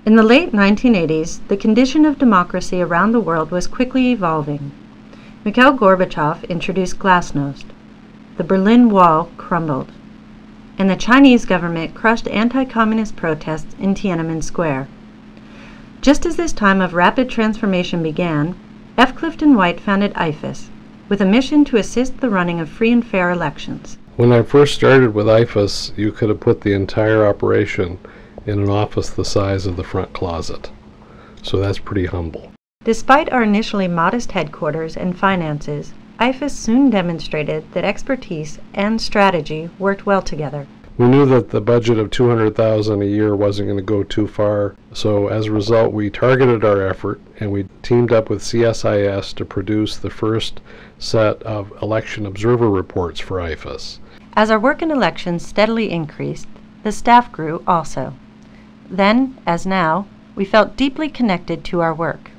In the late 1980s, the condition of democracy around the world was quickly evolving. Mikhail Gorbachev introduced glasnost. The Berlin Wall crumbled, and the Chinese government crushed anti-communist protests in Tiananmen Square. Just as this time of rapid transformation began, F. Clifton White founded IFES, with a mission to assist the running of free and fair elections. When I first started with IFES, you could have put the entire operation in an office the size of the front closet. So that's pretty humble. Despite our initially modest headquarters and finances, IFES soon demonstrated that expertise and strategy worked well together. We knew that the budget of $200,000 a year wasn't going to go too far, so as a result we targeted our effort and we teamed up with CSIS to produce the first set of election observer reports for IFES. As our work in elections steadily increased, the staff grew also. Then, as now, we felt deeply connected to our work.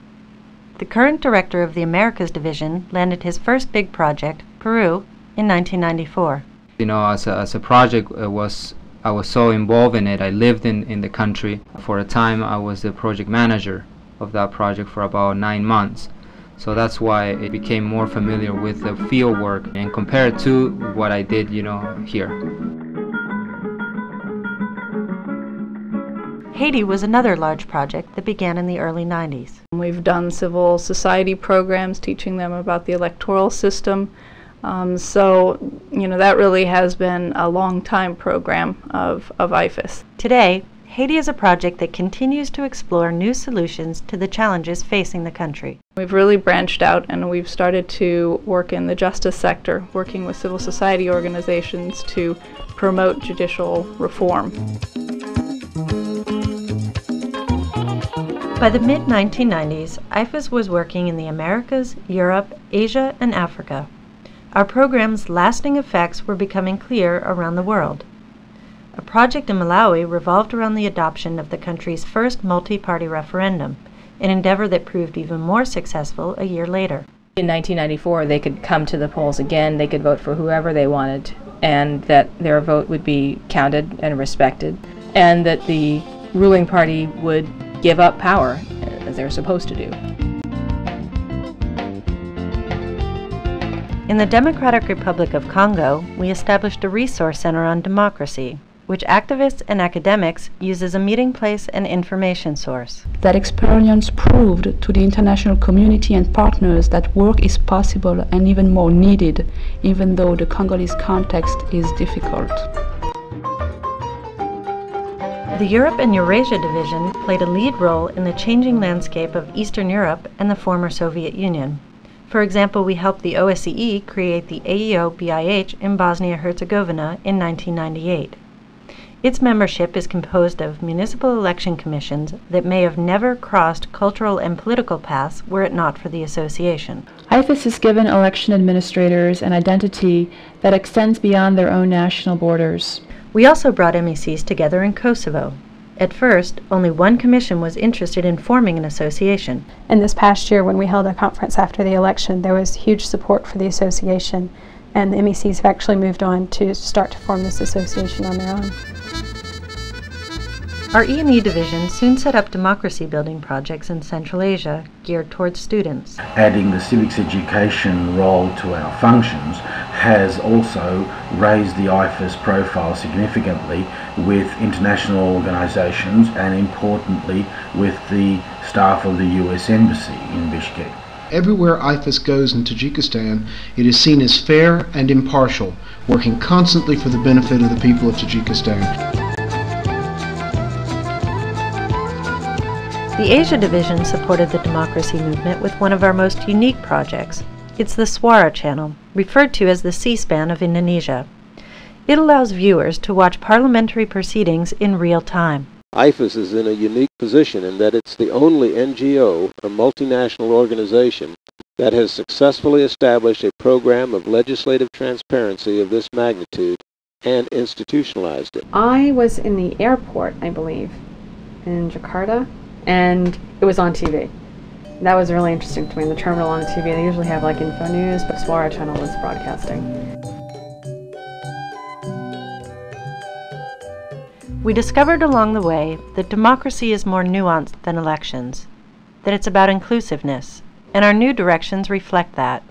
The current director of the Americas Division landed his first big project, Peru, in 1994. You know, as a project, I was so involved in it. I lived in the country. For a time, I was the project manager of that project for about 9 months. So that's why I became more familiar with the field work and compared to what I did, you know, here. Haiti was another large project that began in the early 90s. We've done civil society programs teaching them about the electoral system. So, you know, that really has been a long time program of IFES. Today, Haiti is a project that continues to explore new solutions to the challenges facing the country. We've really branched out and we've started to work in the justice sector, working with civil society organizations to promote judicial reform. By the mid-1990s, IFES was working in the Americas, Europe, Asia, and Africa. Our program's lasting effects were becoming clear around the world. A project in Malawi revolved around the adoption of the country's first multi-party referendum, an endeavor that proved even more successful a year later. In 1994, they could come to the polls again, they could vote for whoever they wanted, and that their vote would be counted and respected, and that the ruling party would give up power, as they're supposed to do. In the Democratic Republic of Congo, we established a resource center on democracy, which activists and academics use as a meeting place and information source. That experience proved to the international community and partners that work is possible and even more needed, even though the Congolese context is difficult. The Europe and Eurasia Division played a lead role in the changing landscape of Eastern Europe and the former Soviet Union. For example, we helped the OSCE create the AEO-BIH in Bosnia-Herzegovina in 1998. Its membership is composed of municipal election commissions that may have never crossed cultural and political paths were it not for the association. IFES has given election administrators an identity that extends beyond their own national borders. We also brought MECs together in Kosovo. At first, only one commission was interested in forming an association. And this past year, when we held a conference after the election, there was huge support for the association, and the MECs have actually moved on to start to form this association on their own. Our E&E division soon set up democracy-building projects in Central Asia geared towards students. Adding the civics education role to our functions has also raised the IFES profile significantly with international organisations and importantly with the staff of the US Embassy in Bishkek. Everywhere IFES goes in Tajikistan, it is seen as fair and impartial, working constantly for the benefit of the people of Tajikistan. The Asia Division supported the democracy movement with one of our most unique projects. It's the Suara channel, referred to as the C-SPAN of Indonesia. It allows viewers to watch parliamentary proceedings in real time. IFES is in a unique position in that it's the only NGO, a multinational organization, that has successfully established a program of legislative transparency of this magnitude and institutionalized it. I was in the airport, I believe, in Jakarta, and it was on TV. That was really interesting to me. In the terminal on the TV, they usually have like info news, but Suara channel was broadcasting. We discovered along the way that democracy is more nuanced than elections, that it's about inclusiveness, and our new directions reflect that.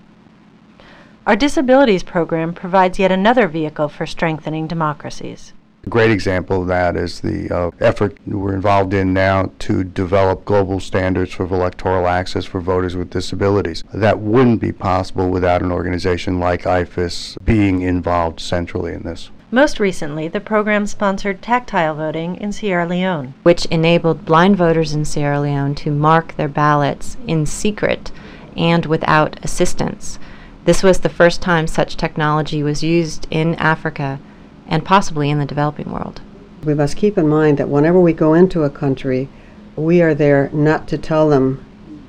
Our disabilities program provides yet another vehicle for strengthening democracies. A great example of that is the effort we're involved in now to develop global standards for electoral access for voters with disabilities. That wouldn't be possible without an organization like IFES being involved centrally in this. Most recently, the program sponsored tactile voting in Sierra Leone, which enabled blind voters in Sierra Leone to mark their ballots in secret and without assistance. This was the first time such technology was used in Africa and possibly in the developing world. We must keep in mind that whenever we go into a country, we are there not to tell them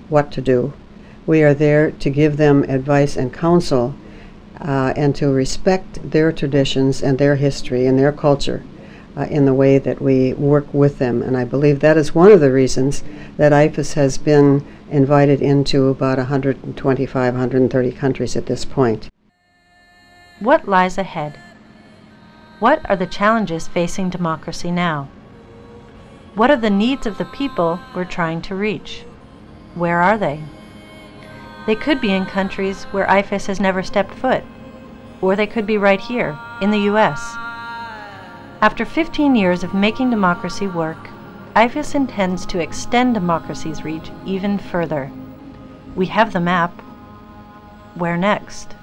what to do. We are there to give them advice and counsel and to respect their traditions and their history and their culture in the way that we work with them. And I believe that is one of the reasons that IFES has been invited into about 125, 130 countries at this point. What lies ahead? What are the challenges facing democracy now? What are the needs of the people we're trying to reach? Where are they? They could be in countries where IFES has never stepped foot, or they could be right here, in the U.S. After 15 years of making democracy work, IFES intends to extend democracy's reach even further. We have the map. Where next?